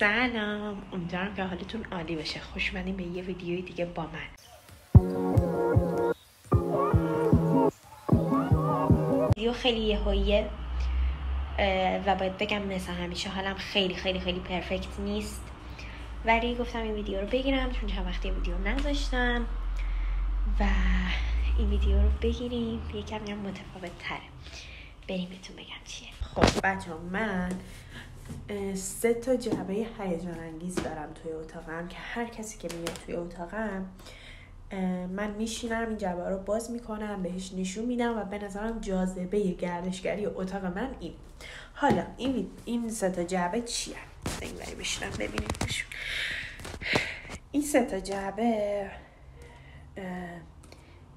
سلام، امیدوارم که حالتون عالی باشه. خوش اومدین به یه ویدیوی دیگه با من. ویدیو خیلی یهوییه و باید بگم مثل همیشه حالم خیلی خیلی خیلی پرفکت نیست، ولی گفتم این ویدیو رو بگیرم چون چند وقتی ویدیو نذاشتم و این ویدیو رو بگیریم. یکم متفاوت تره. بریم بهتون بگم چیه. خب بچه‌ها، من 3 تا جعبه هیجان انگیز دارم توی اتاقم که هر کسی که میاد توی اتاقم من میشینم این جعبه رو باز میکنم، بهش نشون میدم و به نظرم جاذبه گردشگری اتاق من این. حالا این 3 تا جعبه چیه؟ این بری بشینم ببینیدشون. این 3 تا جعبه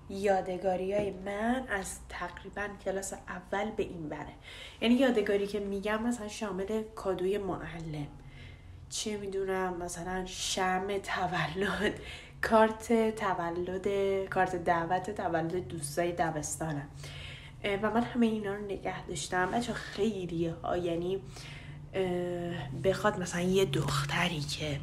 یادگاری های من از تقریبا کلاس اول به این بره. یعنی یادگاری که میگم مثلا شامل کادوی معلم، چه میدونم مثلا شمع تولد، کارت دعوت تولد دوستای دبستانم و من همه اینا رو نگه داشتم. بچه خیلی ها، یعنی بخواد مثلا یه دختری که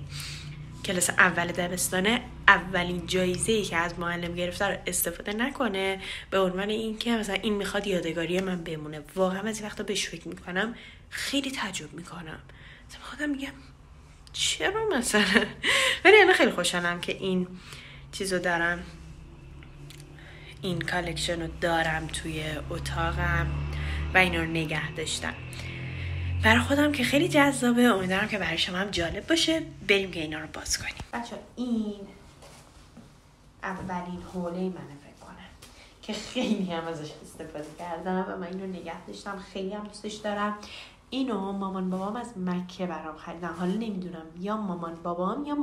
کلاس اول دبستانه اولین جایزه‌ای که از معلم گرفته رو استفاده نکنه به عنوان این که مثلا این میخواد یادگاری من بمونه. واقعا از این وقتا بهش فکر میکنم خیلی تعجب میکنم، مثلا خودم میگم چرا مثلا. ولی الان خیلی خوشحالم که این چیزو دارم، این کالکشن رو دارم توی اتاقم و اینا رو نگه داشتم. برای خودم که خیلی جذابه، امیدوارم که برای شما هم جالب باشه. بریم که اینا رو باز کنیم. بچه این اولین حوله منه فکر کنم که خیلی هم ازش استفاده کردم و من اینو نگه داشتم، خیلی هم دوستش دارم. اینو مامان بابام از مکه برام خریدن. حالا نمیدونم یا مامان بابام یا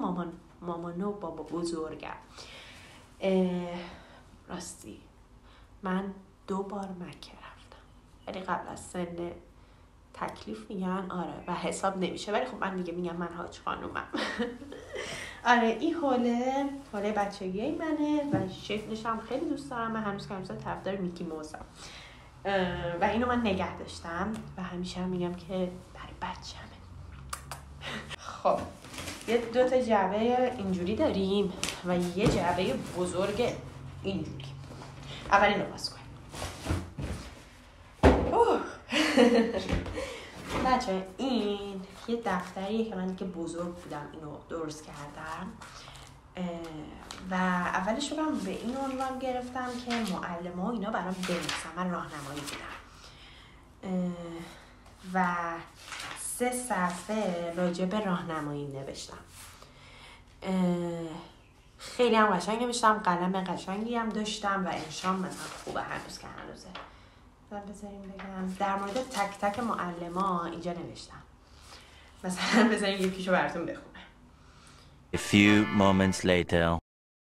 مامان و بابا بزرگم. راستی من 2 بار مکه رفتم، ولی قبل از سن تکلیف میگن آره و حساب نمیشه، ولی خب من دیگه میگم من حاج خانومم. آره این حوله بچگی منه و شکلش هم خیلی دوست دارم. من هنوز که طرفدار میکی موزم و اینو من نگه داشتم و همیشه هم میگم که برای بچه‌مه. خب یه 2 تا جعبه اینجوری داریم و یه جعبه بزرگ اینجوری. اول اینو باز کنیم. بچه این یه دفتریه که من که بزرگ بودم اینو درست کردم و اولش رو به این عنوان گرفتم که معلم ها اینا برام بنویسن، من راهنمایی بودم و 3 صفحه راجع به راهنمایی نوشتم. خیلی هم قشنگ نوشتم، قلم قشنگی هم داشتم و انشام مثلا خوبه هنوز که هنوزه. بذاریم بگم در مورد تک تک معلم‌ها اینجا نوشتم. مثلا بذاریم یکیشو براتون بخونم. A few moments later.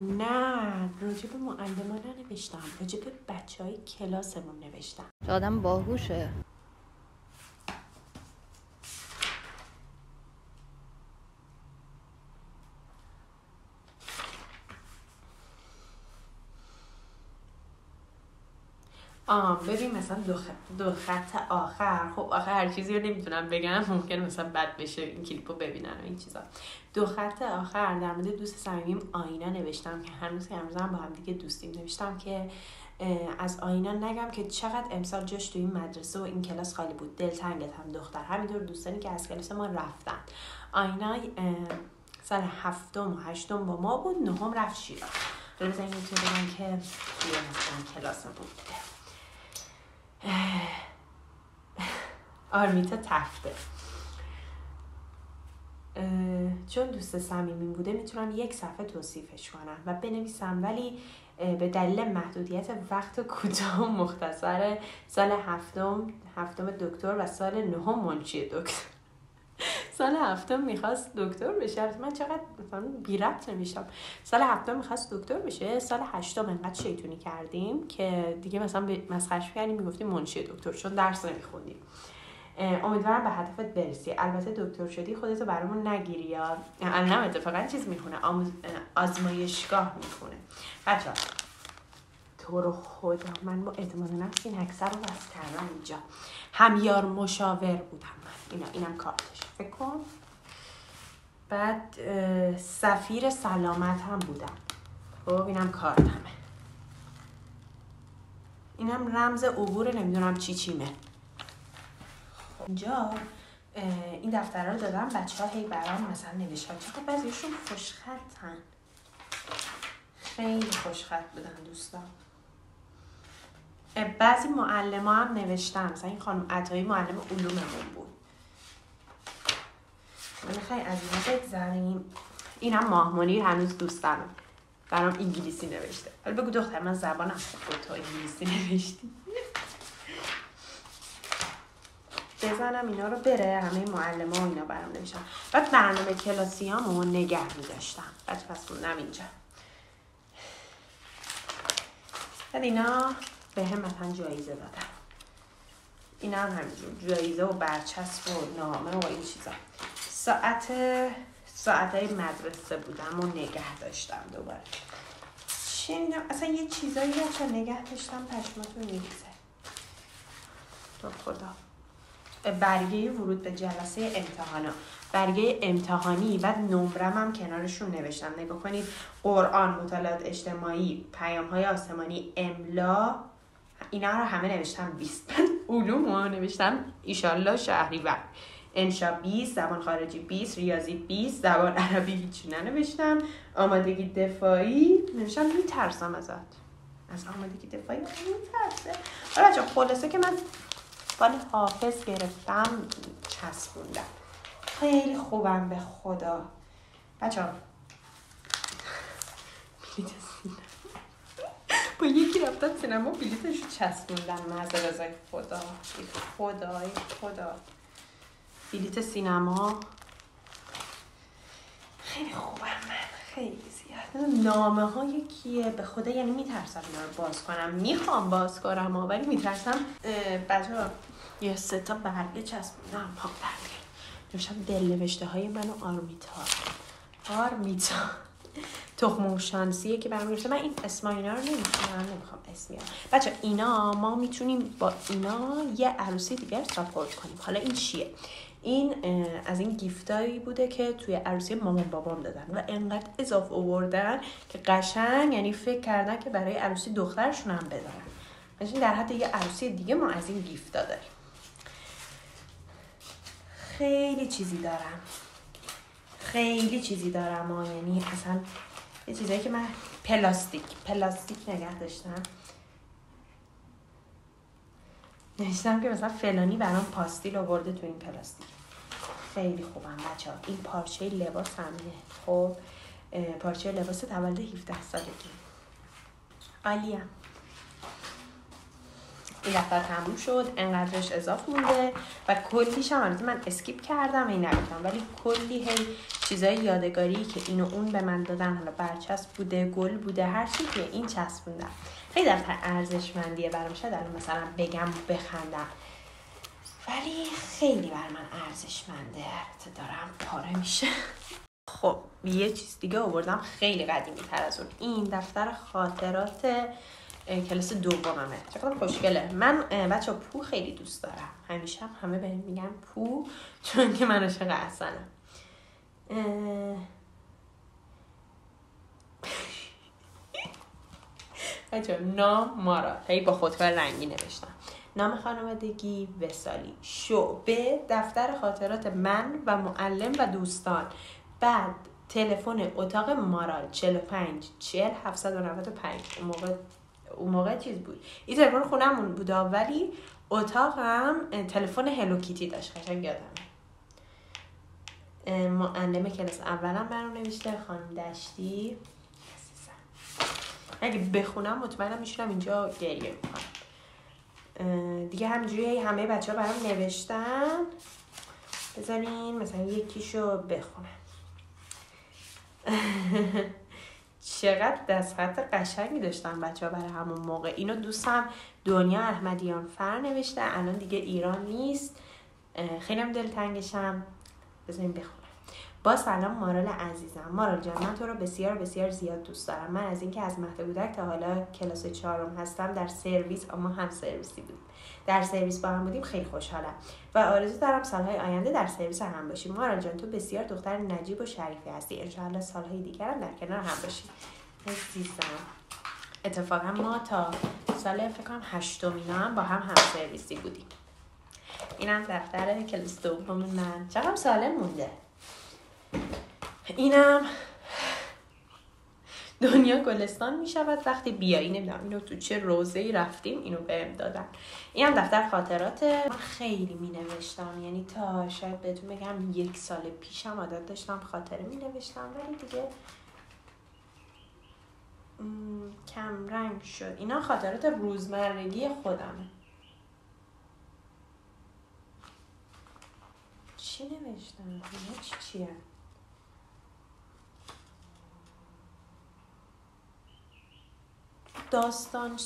نه راجع به معلم‌ها ننوشتم، راجع به بچه‌های کلاسمون نوشتم. آدم باهوشه. ببین مثلا 2 خط آخر، خب آخر هر چیزی رو نمیتونم بگم، ممکنه مثلا بد بشه این کلیپو ببینن و این چیزا. 2 خط آخر در مورد دوست صمیمیم آینا نوشتم که هنوز هم با هم دیگه دوستیم. نوشتم که از آینا نگم که چقدر امسال جاش تو این مدرسه و این کلاس خالی بود، دلتنگت هم دختر، همینطور دوستانی که از کلاس ما رفتن. آینا سال 7 و 8 با ما بود، 9 رفت شیراز. حالا بزنیم تو بگم که توی مثلا کلاس ما بوده. آرمیتا تفته. چون دوست صمیمیم بوده میتونم 1 صفحه توصیفش کنم و بنویسم، ولی به دلیل محدودیت وقت کوتاه و مختصر سال 7 دکتر و سال 9 منشی دکتر. سال 7 میخواست دکتر بشه. من چقدر مثلا بی ربط نمیشم. سال 7 میخواست دکتر بشه، سال 8 انقدر شیطونی کردیم که دیگه مثلا مسخره‌اش کردیم، میگفتیم منشی دکتر چون درس نمیخوندیم. امیدوارم به هدفت برسی. البته دکتر شدی خودتو برامون نگیری یا نه اتفاقا چیز میخونه، آزمایشگاه میخونه. بچه‌ها تو رو خدا من با اعتماد نفس این اکثر رو وصل کردم اینجا. همیار مشاور بودم من. اینم کارتش. فکر کن بعد سفیر سلامت هم بودم. خب اینم کارتمه. اینم رمز عبور نمیدونم چیمه. اینجا این دفترها رو دادم بچه‌ها هی برام مثلا نوشتن. چقدر بعضیشون خوشخطن. خیلی خوشخط بودن دوستان. بعضی معلم‌ها هم نوشتن. مثلا این خانم عطایی معلم علوممون بود. میخوای از اینا بگذاریم. اینم ماه منیر هنوز دوستانم. برام انگلیسی نوشته. ولی بگو دختر من زبانم خوبه تو انگلیسی نوشتی. بزنم اینا رو بره همه معلم‌ها اینا برام نوشتن. بعد برنامه کلاسیامو نگه می‌داشتم. بعد پس موندم اینجا. بعد اینا به هم مثلا جایزه دادن. اینا هم همینجور جایزه و برچسب و نامه و این چیزا. ساعتای مدرسه بودم و نگه داشتم دوباره. چه میدونم اصلا یه چیزایی که نگه داشتم پشماتون میریزه. تو خدا. برگه ورود به جلسه امتحانا. برگه امتحانی بعد نمرم هم کنارشون نوشتم. نگاه کنید قرآن، مطالعات اجتماعی، پیام‌های آسمانی، املا، اینا رو همه نوشتم 20. علوم رو نوشتم ایشالله شهریور. انشا 20، زبان خارجی 20، ریاضی 20، زبان عربی هیچی ننوشتم. آمادگی دفاعی نوشتم میترسم ازت. از آمادگی دفاعی میترسه. حالا بچه خلاصه که من فال حافظ گرفتم چسبوندم. خیلی خوبم به خدا. بچه ها بلیت سینما با یکی رفتن سینما بلیتش چسبوندم. مزه رضای خدا بلیت سینما خیلی خوبم من. خیلی زیاد. نامه های کیه به خدا یعنی میترسم اینا رو باز کنم. میخوام باز کنم ولی میترسم. بچه ها یه 3 تا برگه چسبوندم پاک برگه نوشتم دل نوشته های منو آرمیتا تخم شانسیه که برام گرفته. من این اسم اینا رو نمیخوام اسم. بچه اینا ما میتونیم با اینا یه عروسی دیگر ساپورت کنیم. حالا این چیه؟ این از این گیفتایی بوده که توی عروسی مامان بابام دادن و انقدر اضافه آوردن که قشنگ یعنی فکر کردن که برای عروسی دخترشون هم بدارن. مثلا در حد یه عروسی دیگه ما از این گیفتا داریم. خیلی چیزی دارم یعنی اصلا یه چیزایی که من پلاستیک نگه داشتم. نوشتم که مثلا فلانی برام پاستیل آورده تو این پلاستیک. خیلی خوبم بچه ها. این پارچه لباس همینه. خب پارچه لباس تولد 17 سالگی. عالیم. این دفتر تموم شد. انقدرش اضافه مونده و کلیش هم من اسکیپ کردم این نگفتم ولی کلی چیزای یادگاری که این و اون به من دادن. حالا برچسب بوده، گل بوده، هر چی که این چسبوندم. خیلی دفتر ارزشمندیه برام. شاید الان مثلا بگم بخندم ولی خیلی بر من ارزشمنده. دارم پاره میشه. خب یه چیز دیگه آوردم خیلی قدیمی تر از اون. این دفتر خاطرات کلاس دوممه. چقدر خوشگله. من بچه پو خیلی دوست دارم. همیشه همه بهم میگن پو چون که من عاشق حسنم. بچه نام مارا هی با خودکار رنگی نوشتم. نام خانوادگی وصالی. شعبه دفتر خاطرات من و معلم و دوستان. بعد تلفن اتاق مارال 45 40 795. اون موقع چیز بود. این تلفن خونمون بود ولی اتاقم تلفن هلو کیتی داشت. قشنگ یادمه. معلم کلاس اولم برام نوشته خانم دشتی. اگه بخونم مطمئنم میشونم اینجا گریه میکنم. دیگه همینجوری همه بچه ها برام نوشتن. بذارین مثلا یکیشو بخونم. چقدر دست خط قشنگی داشتن بچه ها برای همون موقع. اینو دوستم دنیا احمدیان فر نوشته. الان دیگه ایران نیست. خیلی هم دلتنگشم. بذارین بخونم. با سلام مارال عزیزم. مارال جان، من تو رو بسیار بسیار زیاد دوست دارم. من از اینکه از مهد کودک تا حالا کلاس 4 هستم در سرویس، اما هم سرویسی بودیم، در سرویس با هم بودیم، خیلی خوشحالم و آرزو دارم سالهای آینده در سرویس هم باشیم. مارال جان، تو بسیار دختر نجیب و شریفی هستی. ان شاءالله سالهای دیگر هم در کنار هم باشیم. عزیزم، اتفاقا ما تا سال فکر کنم 8 هم با هم سرویسی بودیم. اینم دفتر کلاس دوم من. چقدر سالم مونده. اینم دنیا گلستان می شود وقتی بیایی. نمیدونم اینو تو چه روزه‌ای رفتیم اینو بهم دادن. اینم دفتر خاطرات. من خیلی می نوشتم، یعنی تا شاید بهتون بگم 1 سال پیشم عادت داشتم خاطره می نوشتم، ولی دیگه کم رنگ شد. اینا خاطرات روزمرگی خودمه. چی نوشتم؟ اینا چیه؟ داستان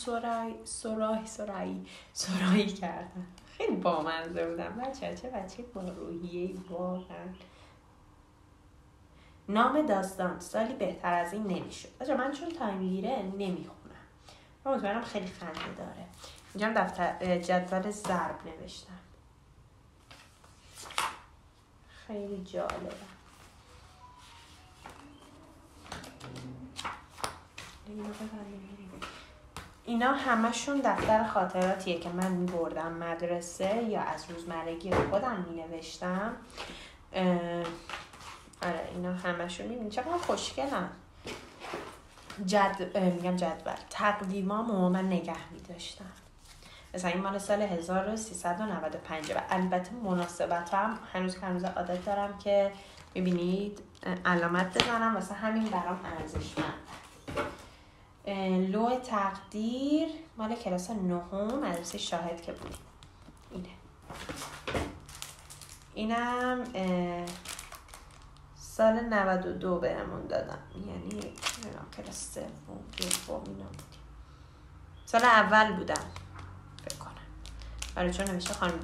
سرایی کردن. خیلی بامزه بودم. بچه با روحیه‌ای واقعا. نام داستان سالی بهتر از این نمیشد. بچه من چون تایم میگیره نمیخونم. من مطمئنم خیلی خنده داره. اینجا دفتر جدول ضرب نوشتم. خیلی جالبه. اینا همشون دفتر خاطراتیه که من میبردم مدرسه یا از روزمرگی خودم مینوشتم. آره اینا همشون میبینید چقدر خوشگلن. میگم جدول تقویمامو من نگه میداشتم. مثلا این مال سال 1395 و البته مناسبت هم هنوز عادت دارم که میبینید علامت بزنم، واسه همین برام ارزشمند. لوح تقدیر مال کلاس 9 مدرسه شاهد که بود. اینم سال 92 بهمون دادن، یعنی کلاس 3 دوم اینا بود. سال اول بودم فکر کنم. برای چون نمیشه خانم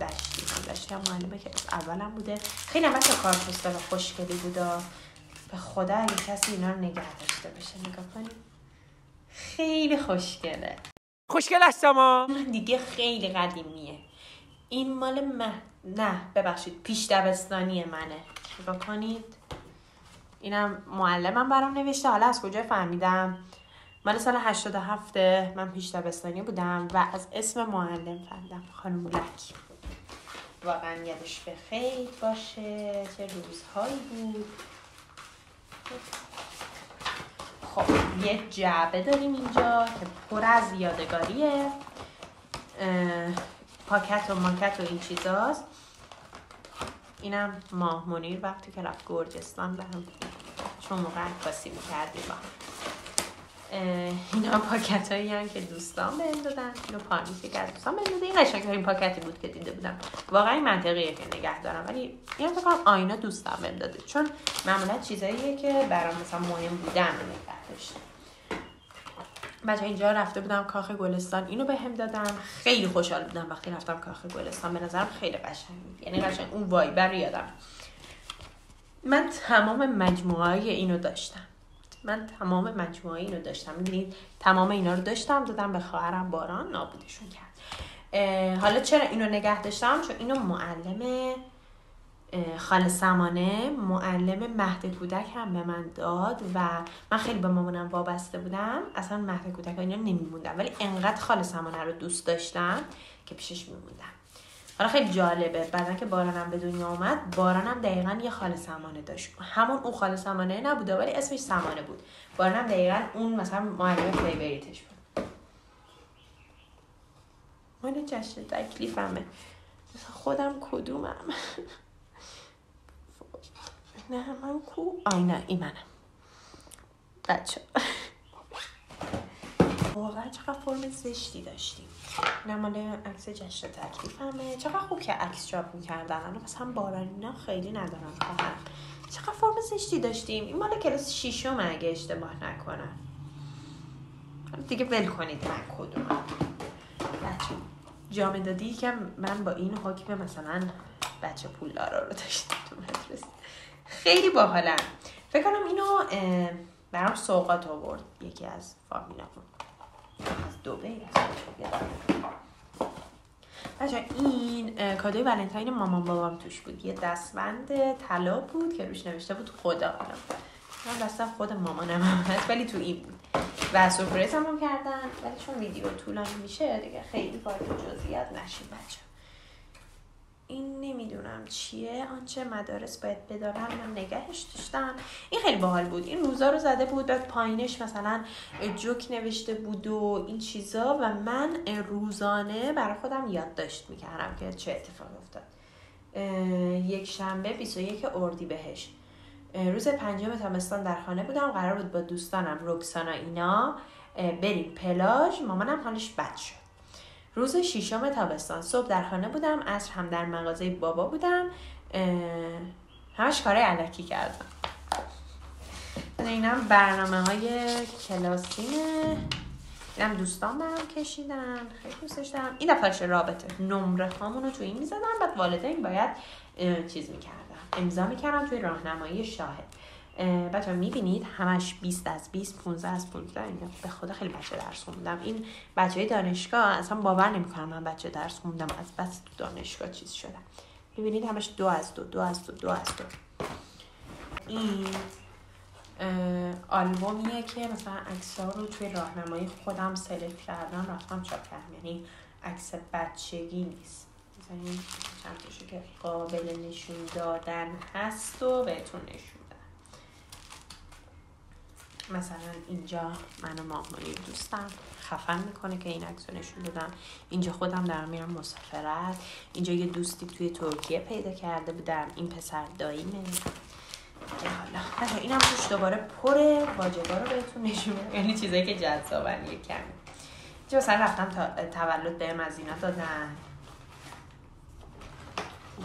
دشتی هم معلمه کلاس اولم بوده. خیلی هم بچه کار پستال خوشگلی بوده. به خدا اگه کسی اینا رو نگه داشته بشه نگاه کنید. خیلی خوشگله. خوشگل هستم ها. دیگه خیلی قدیمیه. این مال نه ببخشید پیش دبستانی منه. نگاه کنید. اینم معلمم برام نوشته. حالا از کجا فهمیدم؟ مال سال 87 من پیش دبستانی بودم و از اسم معلم فهمیدم. خانم لکی. واقعا یادش بخیر باشه. چه روزهایی بود. خب یه جعبه داریم اینجا که پر از یادگاریه. پاکت و ماکت و این چیزاست. اینم ماه منیر وقتی که رفت گرجستان بهم چون موقع عکاسی می‌کردیم با اینا پاکت هایی هم که دوستان بهم دادن. اینو پارمیسی که از دوستان بهم دادن. این قشنگ‌ترین پاکتی بود که دیده بودم. واقعا این منطقیه که نگه دارم، ولی اینم فکر کنم آینا دوستم بهم داده، چون معمولا چیزاییه که برام مثلا مهم بودن نگه داشتم. بچه اینجا رفته بودم کاخ گلستان، اینو بهم دادن. خیلی خوشحال بودم وقتی رفتم کاخ گلستان. به نظرم خیلی قشنگ بود، یعنی قشنگ اون وایبر یادم. من تمام مجموعه‌ای اینو داشتم. می‌دونید تمام اینا رو داشتم، دادم به خواهرم باران، نابودشون کرد. حالا چرا اینو نگه داشتم؟ چون اینو معلم خاله سمانه، معلم مهد کودک هم به من داد و من خیلی به مامانم وابسته بودم. اصلا مهد کودک اینا نمیموندم، ولی انقدر خاله سمانه رو دوست داشتم که پیشش میموندم. حالا خیلی جالبه، بعدن که بارانم به دنیا اومد، بارانم دقیقاً یه خاله سمانه داشت. همون اون خاله سمانه نبوده ولی اسمش سمانه بود. بارانم دقیقاً اون مثلا معلم فیوریتش بود. مال جشن تکلیفمه. خودم کدومم؟ نه من کو؟ نه این منم. بچه واقعا چقدر فرم زشتی داشتیم. نه مال عکس جشن تکلیفمه. چقدر خوب که عکس چاپ میکردن. الان مثلا باران اینا خیلی ندارم خواهرم. چقدر فرم زشتی داشتیم. این مال کلاس 6 اگه اشتباه نکنم. دیگه ول کنید من کدومم. بچه جامدادی که من با این حکم مثلا بچه پولدارا رو داشتم تو مدرسه. خیلی باحالن. فکر کنم اینو برام سوغات آورد یکی از فامیلامون از دبی. بچه این کادوی ولنتاین مامان بابام توش بود. یه دستبند طلا بود که روش نوشته بود خدا. من دستم خود مامانم هست ولی تو این بود و سورپرایز هم کردن، ولی چون ویدیو طولانی میشه دیگه خیلی وارد جزئیات نشیم بچه. این نمیدونم چیه، آنچه مدارس باید بدارن، من نگهش داشتم. این خیلی باحال بود. این روزا رو زده بود، بعد پایینش مثلا جوک نوشته بود و این چیزا و من روزانه برای خودم یادداشت میکردم که چه اتفاقی افتاد. یک شنبه 21 اردیبهشت روز 5 تابستان در خانه بودم. قرار بود با دوستانم رکسانا اینا بریم پلاژ. مامانم حالش بد شد. روز 6 تابستان صبح در خانه بودم، عصر هم در مغازه بابا بودم. همش کارهای الکی کردم. اینم برنامه‌های کلاسیمه. اینم دوستان برام کشیدن، خیلی دوستش دارم. این دفترچه رابطه، نمره هامون رو تو این میزدن، بعد والدین باید چیز میکردن، امضا میکردن توی راهنمایی شاهد. بچه میبینید همش 20 از 20، 15 از 15. اینا به خدا خیلی بچه درس خوندم. این بچه های دانشگاه اصلا باور نمیکنم من بچه درس خوندم از بس تو دانشگاه چیز شدم. میبینید همش 2 از 2، 2 از 2، 2 از 2. این آلبومیه که مثلا عکس‌ها رو توی راهنمایی خودم سلکت کردم رفتم چاپ کردم. یعنی عکس بچگی نیست، مثلا این چند تاشو که قابل نشون دادن هست و بهتون نشون. مثلا اینجا من و ماهمانی دوستم خفن میکنه که این عکس رو نشون دادم. اینجا خودم دارم میرم مسافرت. اینجا یه دوستی توی ترکیه پیدا کرده بودم. این پسر داییمه. حالا اینم توش دوباره پره واجبا رو بهتون نشون میدم، یعنی چیزایی که جذابن. یه کمی اینجا مثلا رفتم تولد بهم از اینا دادن،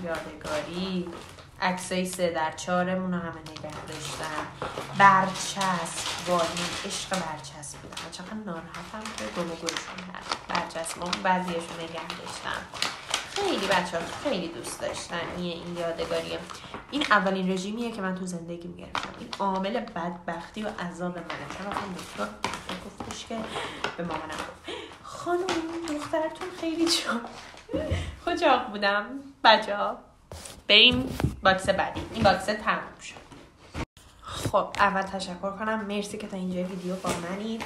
یادگاری. عکسای 3x4 مون رو همه نگه داشتم. برچسب، وارین عشق برچسب بودم. چقدر ناراحتم که گروشون کردم. برچسب ما بعضیشون نگه داشتم. خیلی بچه ها خیلی دوست داشتن. این یادگاریه. این اولین رژیمیه که من تو زندگی میگرفتم. این عامل بدبختی و عذاب منه. چون دکتر گفتش که به مامانم گفت خانم دخترتون خیلی خوشحال بودم. بچه ها بریم باکس بعدی. این باکس تموم شد. خب اول تشکر کنم، مرسی که تا اینجا ویدیو با منید.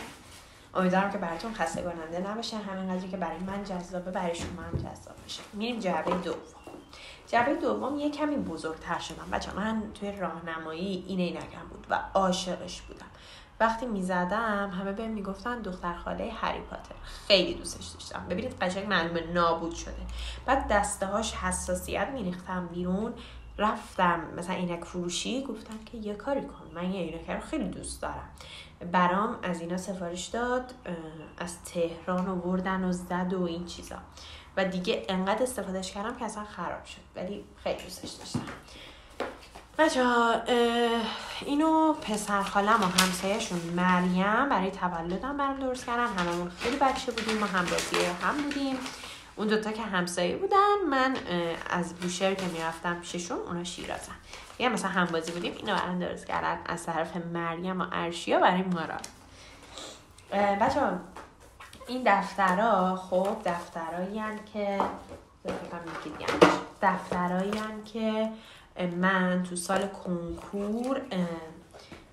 امیدوارم که براتون خسته کننده نباشه، همینقدری که برای من جذابه برای شما هم جذاب بشه. میریم جعبه دوم. جعبه دوم یه کمی بزرگتر شدم. بچه من توی راهنمایی این عینکم بود و عاشقش بودم. وقتی میزدم همه بهم میگفتن دختر خاله هری پاتر. خیلی دوستش داشتم. ببینید قشنگ معلومه نابود شده. بعد دسته هاش حساسیت میریختم بیرون. رفتم مثلا عینک فروشی، گفتم که یه کاری کن، من یه عینک رو خیلی دوست دارم. برام از اینا سفارش داد، از تهران آوردن و زد و این چیزا و دیگه انقدر استفادهش کردم که اصلا خراب شد، ولی خیلی دوستش داشتم. بچه‌ها اینو پسر خالم و همسایه‌شون مریم برای تولدم برام درست کردن. هممون خیلی بچه بودیم، ما هم بازیه هم بودیم. اون دوتا که همسایه بودن، من از بوشهر که میرفتم پیششون، اونا شیرازن. یه مثلا هم بازی بودیم. اینو برام درست کردن از طرف مریم و ارشیا برای مارا. بچه‌ها این دفترها خب دفترایین که من تو سال کنکور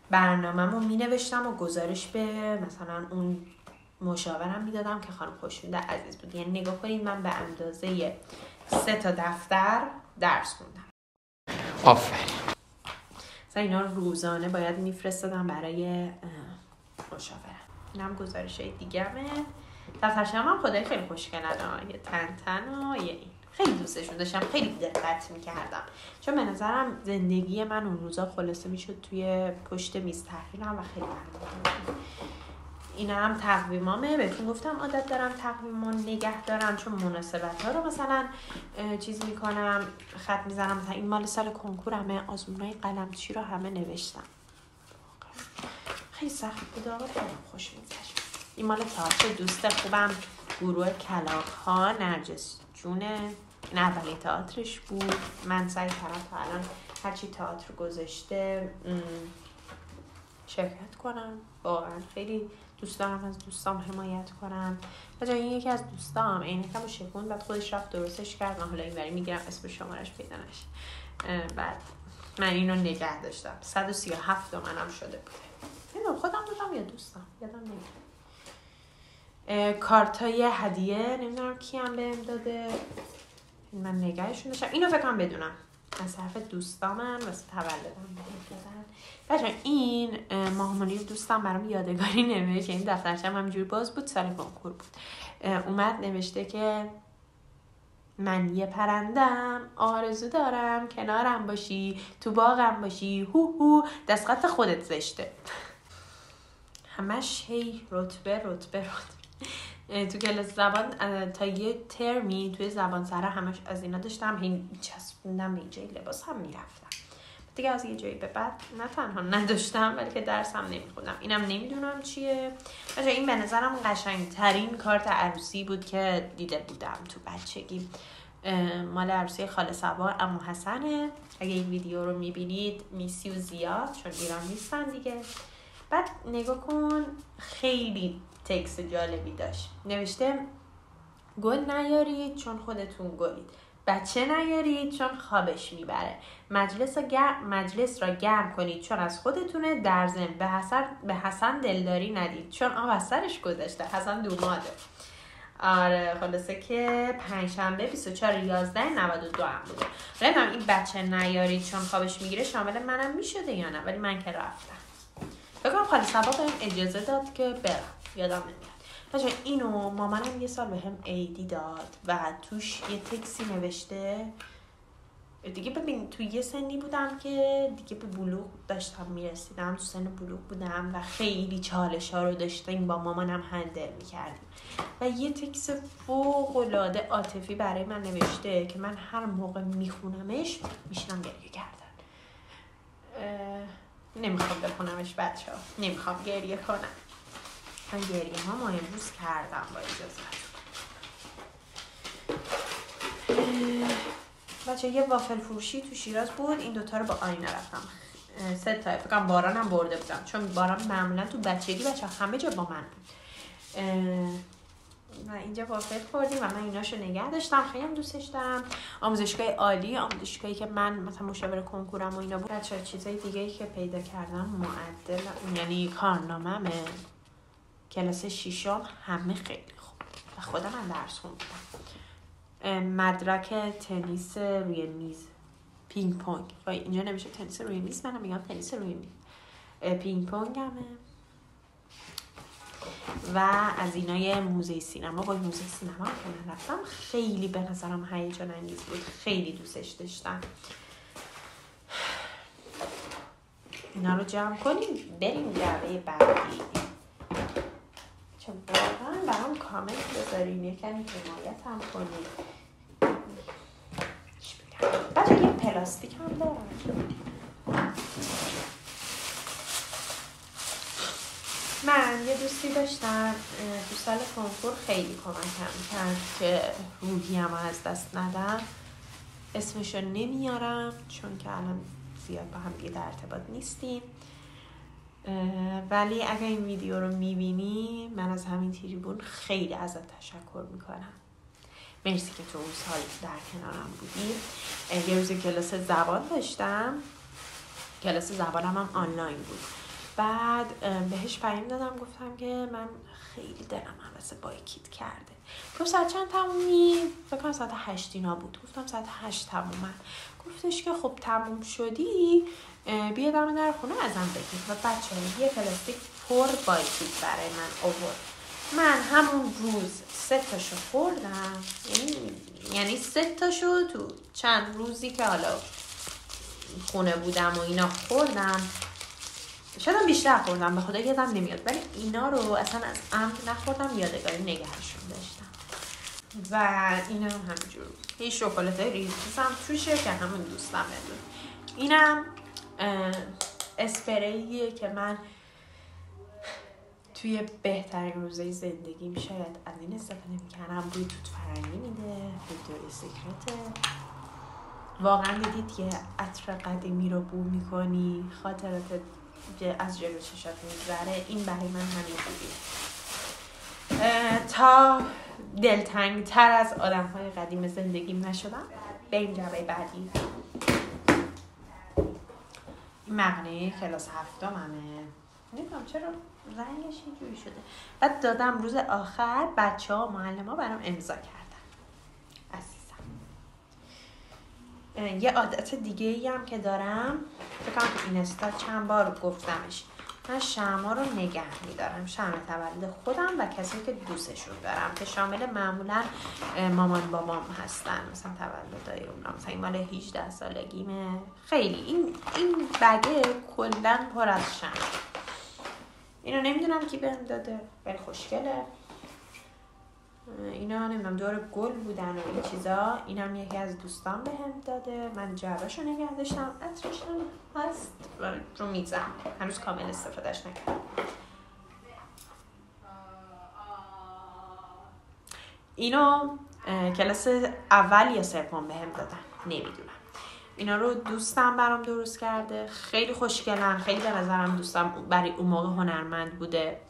برنامه‌مو مینوشتم و گزارش به مثلا اون مشاورم میدادم که خانم خوشنود عزیز بود. یعنی نگاه کنید من به اندازه 3 تا دفتر درس خوندم. آفرین. مثلا اینا روزانه باید میفرستادم برای مشاورم. اینم گزارشای دیگه‌مه. دفترچه‌ام هم خدای خیلی خوشگله، یه تن و یه این. خیلی دوستشون داشتم، خیلی دقت میکردم، چون به نظرم زندگی من اون روزا خلاصه میشد توی پشت میز تحریرم و خیلی برنامه. اینا هم تقویمامه. بهتون گفتم عادت دارم تقویمو نگه دارم، چون مناسبت ها رو مثلا چیز میکنم، خط میزنم. مثلا این مال سال کنکورمه، آزمونای قلمچی رو همه نوشتم. خیلی سخت بود آقا، خیلی خوش میگذشت. این مال تئاتر دوست خوبم، گروه کلاغ ها، نرجس جونه. این اولین تئاترش بود. من سعی کردم تا الان هرچی تئاتر گذاشته شرکت کنم. واقعا خیلی دوست دارم از دوستام حمایت کنم. مثلا این یکی از دوستام عینکمو شکوند، بعد خودش رفت درستش کرد. من حالا اینوری میگیرم اسم شمارش پیدا نشه. بعد من اینو نگه داشتم. 137 تومنم شده بوده. نمیدونم خودم دادم یا دوستم، یادم نمیاد. کارتای هدیه نمیدونم کیم بهم داده، من نگهشون داشتم. اینو فکر کنم بدونم از طرف دوستامن واسه تولدم دادن. بچه‌ها این ماهمونی دوستم برام یادگاری نوشت، این دفترچه‌م همینجوری باز بود، سال کنکور بود. اومد نوشته که من یه پرندم، آرزو دارم کنارم باشی، تو باغم باشی، هو هو. دستخط خودت زشته. همش هی رتبه. تو کلاس زبان تا یه ترمی توی زبان سره همش از اینا داشتم، هی چسبوندم به جای لباس هم میرفتم دیگه. از یه جایی به بعد نه تنها نداشتم بلکه درسم نمیخوندم. اینم نمیدونم چیه. بچه این به نظرم قشنگترین کارت عروسی بود که دیده بودم تو بچگی. مال عروسی خاله صبا عمو حسنه. اگه این ویدیو رو میبینید میسی و زیاد، چون ایران نیستن دیگه. بعد نگاه کن خیلی تکست جالبی داشت. نوشته گل نیارید چون خودتون گلید، بچه نیارید چون خوابش میبره، مجلس را گرم کنید چون از خودتونه، در ضمن به حسن دلداری ندید چون آب از سرش گذشته. حسن دوماده. آره خلاصه که پنجشنبه 24/11/92 هم بوده. نمیدونم این بچه نیارید چون خوابش میگیره شامل منم میشده یا نه، ولی من که رفتم. بگم خاله صبا بهم اجازه داد که برم، یادم نمیاد. بچه اینو مامانم یه سال بهم عیدی داد و توش یه تکسی نوشته دیگه. ببین تو یه سنی بودم که دیگه به بلوغ داشتم میرسیدم، تو سن بلوغ بودم و خیلی چالش ها رو داشتیم با مامانم هندل میکردیم و یه تکس فوق‌العاده عاطفی برای من نوشته که من هر موقع میخونمش میشنم گریه کردن. نمیخوام بخونمش بچه ها، نمیخوام گریه کنم. من گریه ها ما امروز کردم با اجازت. بچه یه وافل فروشی تو شیراز بود، این دوتا رو با آینه رفتم 3 تا. فکرم باران هم برده بودم چون باران معمولا تو بچگی بچه همه جا با من بود. و اینجا وافل خوردیم و من ایناشو نگه داشتم، خیلی هم دوستش دارم. آموزشگاه عالی، آموزشگاهی که من مثلا مشاور کنکورم و اینا بود. بچه چیزای دیگه‌ای که پیدا کردم معدل، یعنی کارنامه‌م کلاس 6 همه خیلی خوب و خودم من درس خوندم. مدرک تنیس روی میز، پینگ پونگ. اینجا نمیشه تنیس روی میز، منم میگم تنیس روی میز. پینگ پونگ همه و از اینای موزه سینما. با موزه سینما که من رفتم خیلی به نظرم هیجان انگیز بود، خیلی دوستش داشتم. اینا رو جمع کنیم بریم جعبه بعدی. چون واقعا برام کامنت بذارین، یکمی حمایت هم کنید. بچه یه پلاستیک هم دارم. من یه دوستی داشتم تو سال کنکور خیلی کمکم کرد که روحیم از دست ندم. اسمشو نمیارم چون که الان زیاد با هم دیگه در ارتباط نیستیم، ولی اگه این ویدیو رو میبینی من از همین تریبون خیلی ازت تشکر میکنم. مرسی که تو اون سال در کنارم بودی. یه روز کلاس زبان داشتم، کلاس زبانم هم آنلاین بود. بعد بهش پیام دادم گفتم که من خیلی دلم حواسه بایکیت کرده. گفت ساعت چند تمومی؟ فکر کنم ساعت 8 اینا بود. گفتم ساعت 8 تمومن. گفتش که خب تموم شدی بیا دم در خونه ازم بگیر. و بچه‌ها یه پلاستیک پر بایکیت برای من آورد. من همون روز 3 تاشو خوردم، یعنی 3 تاشو تو چند روزی که حالا خونه بودم و اینا خوردم. شاید هم بیشتر خوردم، به خدا یادم نمیاد، ولی اینا رو اصلا از عمد نخوردم، یادگاری نگهشون داشتم. و اینا هم همینجور یه شکلاتای ریزیز هم توشه که همون دوستم بدون. اینم اسپریه که من توی بهترین روزای زندگیم شاید از این استفاده میکنم. بوی توت فرنگی میده، ویکتوریا سیکرته. واقعا دیدید یه عطر قدیمی رو بو میکنی، خاطرات از جلو چشات میگذره. این برای من همین بودی. تا دلتنگ تر از آدم های قدیم زندگیم نشدم، به این جبه بعدی. این مقنعه کلاس هفتممه. نمیدونم چرا رنگش اینجوری شده. بعد دادم روز آخر، بچه ها و معلم ها برام امضا کردن. عزیزم. یه عادت دیگه ای هم که دارم، فکر کنم تو اینستا چند بار گفتمش، من شمع رو نگه میدارم. شمع تولد خودم و کسی که دوستشون دارم که شامل معمولا مامان بابام هستن، مثلا تولدای اونا، مثلا این مال 18 سالگیمه. خیلی این بگه کلا پر از شمع. اینو نمیدونم کی بهم داده، ولی خوشگله. اینا نمیدونم دور گل بودن و این چیزا. اینم یکی از دوستان بهم داده. من جعبه‌شو نگه داشتم. عطرش هم هست رو میزم، هنوز کامل استفادهش نکردم. اینو کلاس اول یا سوم بهم دادن، نمیدونم. اینا رو دوستم برام درست کرده. خیلی خوشگلن، خیلی به نظرم دوستم برای اون موقع هنرمند بوده.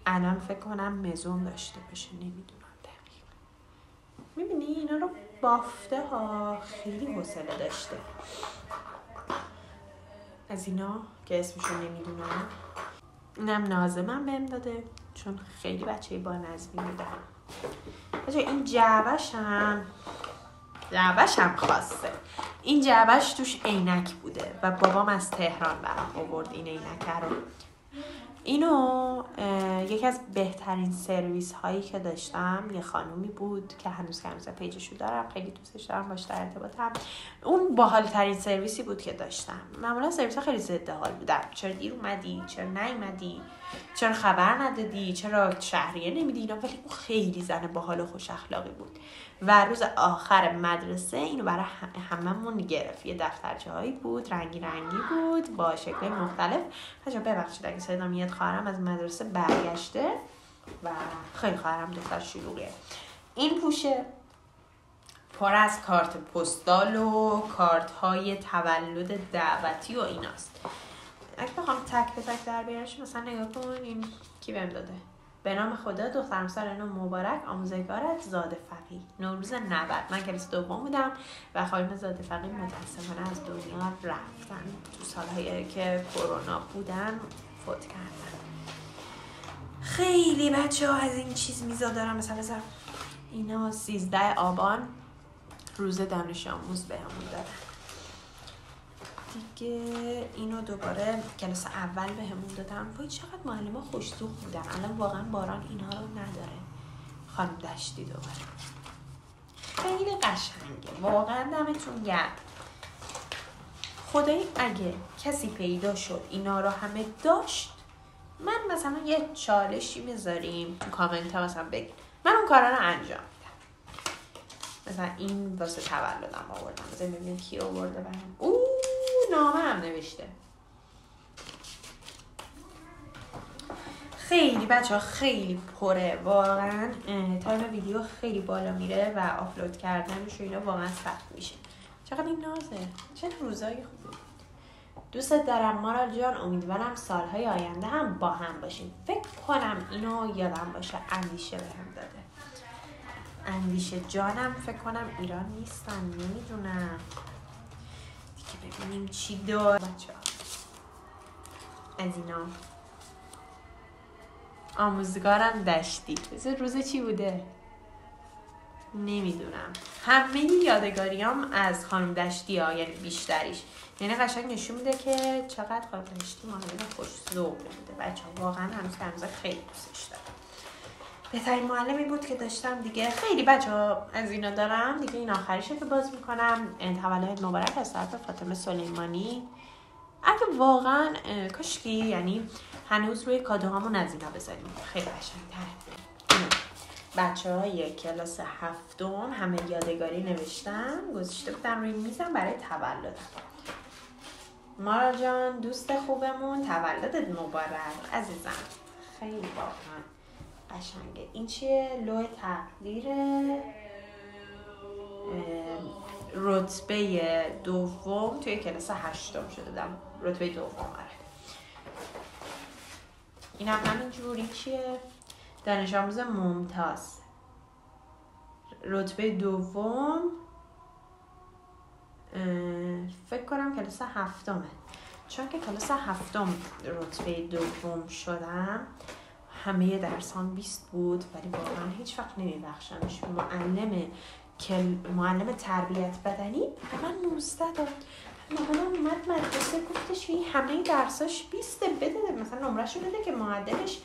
الان فکر کنم مزون داشته باشه، نمیدونم دقیق. میبینی اینا رو بافته ها، خیلی حوصله داشته. از اینا که اسمشو نمیدونم. اینم نازمم بهم داده چون خیلی بچه با نظمی بودم. این جعبش هم خاصه. این جعبش توش عینک بوده و بابام از تهران برام آورد این عینک رو. اینو یکی از بهترین سرویس هایی که داشتم یه خانومی بود که هنوز پیجشو دارم، خیلی دوستش دارم، باش در ارتباطم. اون باحال ترین سرویسی بود که داشتم. معمولا سرویس ها خیلی ضد حال بودن. چرا دیر اومدی؟ چرا نیومدی؟ چرا خبر ندادی؟ چرا شهریه نمیدی؟ اینا. ولی اون خیلی زن باحال و خوش اخلاقی بود و روز آخر مدرسه اینو برای هممون گرفت. یه دفترچه هایی بود، رنگی بود با شکل مختلف. ببخشید اگه صدا میاد، خواهرم از مدرسه برگشته و خیلی خواهرم دختر شلوغیه. این پوشه پر از کارت پستال و کارت های تولد دعوتی و ایناست. اگه بخوام تک به تک در بیارش، مثلا نگاه کن این کی بهم داده. به نام خدا دخترم سال نو مبارک، آموزگارت زاده فقیه. نوروز 90. من کلاس دوم بودم و خانم زاده فقیه متاسفانه از دنیا رفتن. تو سالهایی که کرونا بودن فوت کردن. خیلی بچه ها از این چیز میزا دارم. مثلا اینا 13 آبان روز دانش آموز بهمون دادن. دیگه اینو دوباره کلاس اول بهمون دادن. وای چقدر معلم ها خوش‌ذوق بودن. الان واقعا باران اینها رو نداره. خانم دشتی دوباره خیلی قشنگه، واقعا دمتون گرم. خدایی اگه کسی پیدا شد اینا رو همه داشت، من مثلا یه چالشی میذاریم تو کامنت ها، مثلا بگید من اون کارا رو انجام میدم. مثلا این واسه تولدم آوردم. مثلا ببینید کی آورده برام. نامه هم نوشته. خیلی بچه ها خیلی پره واقعا. تایم ویدیو خیلی بالا میره و آپلود کردنش و اینا واقعا سخت میشه. چقدر این نازه، چه روزایی خوبه. دوست دارم مارال جان، امیدوارم سالهای آینده هم با هم باشیم. فکر کنم اینو یادم باشه اندیشه بهم داده. اندیشه جانم فکر کنم ایران نیستن، نمیدونم دیگه. ببینیم چی دار بچه ها. از اینا آموزگارم دشتی. روز چی بوده؟ نمیدونم. همه یادگاریام از خانم دشتی ها، یعنی بیشتریش. یعنی قشنگ نشون میده که چقدر خانم دشتی معلم خوش ذوق بوده. بچه ها واقعا هنوز خیلی دوستش دارم. بهترین معلمی بود که داشتم دیگه. خیلی بچه ها از اینا دارم دیگه. این آخریشه که باز میکنم. تولد مبارک از طرف فاطمه سلیمانی. اگه واقعا کاشکی یعنی هنوز روی کادوهامون از اینا بذاریم، خیلی قشنگ‌تره. بچه های کلاس هفتم همه یادگاری نوشتن گذاشته بودن روی میزم برای تولدم. مارا جان دوست خوبمون، تولدت مبارک عزیزم. خیلی واقعا قشنگه. این چیه؟ لوح تقدیره. رتبه دوم توی کلاس 8 شدم. رتبه دوم. این هم همینجوری چیه؟ دانش آموز ممتاز. رتبه دوم فکر کنم کلاس 7، چون که کلاس 7 رتبه دوم شدم. همه درسام 20 بود، ولی واقعا هیچ وقت نمیبخشمش. معلم تربیت بدنی من 19 داد. مامانم اومد مدرسه گفتش که همه درساش 20 بده، مثلا نمرهشو بده که معدلش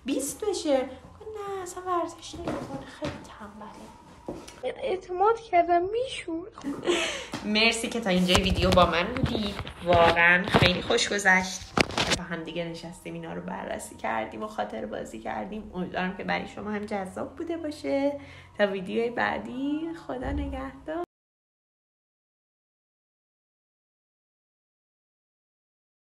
20 بشه. نه اصلا ورزش نمیکنه، خیلی تنبله. اعتماد کردم میشون. مرسی که تا اینجای ویدیو با من بودید، واقعا خیلی خوش گذشت. با هم دیگه نشستیم اینا رو بررسی کردیم و خاطر بازی کردیم. امیدوارم که برای شما هم جذاب بوده باشه. تا ویدیوی بعدی، خدا نگهدار.